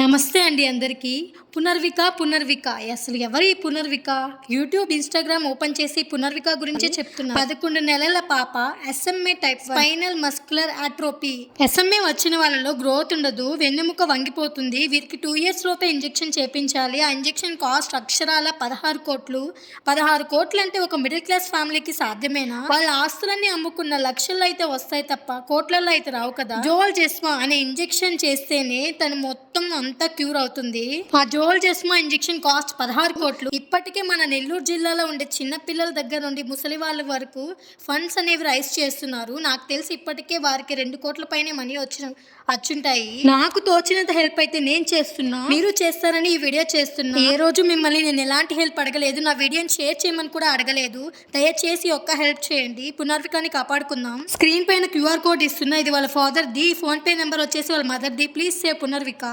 నమస్తే అండి అందరికీ. పునర్విక అసలు ఎవరు ఈ పునర్విక? యూట్యూబ్, ఇన్‌స్టాగ్రామ్ ఓపెన్ చేసి పునర్విక గురించే చెప్తున్నారు. 11 నెలల పాప SMA type 1 spinal muscular atrophy. SMA వచ్చిన వాళ్ళలో గ్రోత్ ఉండదు, వెన్నెముక వంగిపోతుంది. వీరికి 2 ఇయర్స్ లోపే ఇంజెక్షన్ చేపించాలి. ఆ ఇంజెక్షన్ కాస్ట్ అక్షరాల 16 కోట్లు. 16 కోట్లు అంటే ఒక మిడిల్ క్లాస్ ఫ్యామిలీకి సాధ్యమేనా? వాళ్ళ ఆస్తులన్నీ అమ్ముకున్న లక్షల్లో అయితే వస్తాయి తప్ప కోట్లలో అయితే రావు కదా. జోల్జెస్మా అనే ఇంజెక్షన్ చేస్తేనే తను మొత్తం అంతా క్యూర్ అవుతుంది. ఆ జోల్జెస్మా ఇంజెక్షన్ కాస్ట్ 16 కోట్లు. ఇప్పటికే మన నెల్లూరు జిల్లాలో ఉండే చిన్న పిల్లల దగ్గర నుండి ముసలి వాళ్ళ వరకు ఫండ్స్ అనేవి రైజ్ చేస్తున్నారు. నాకు తెలిసి ఇప్పటికే వారికి 2 కోట్ల పైనే మనీ వచ్చుంటాయి. నాకు తోచినంత హెల్ప్ అయితే నేను చేస్తున్నా, మీరు చేస్తారని ఈ వీడియో చేస్తున్నా. ఏ రోజు మిమ్మల్ని నేను ఎలాంటి హెల్ప్ అడగలేదు, నా వీడియోని షేర్ చేయమని కూడా అడగలేదు. దయచేసి ఒక్క హెల్ప్ చేయండి, పునర్వికాని కాపాడుకుందాం. స్క్రీన్ పైన QR కోడ్ ఇస్తున్నా, ఇది వాళ్ళ father the. Phone pay number వచ్చేసి వాళ్ళ mother the. Please save Punarvika.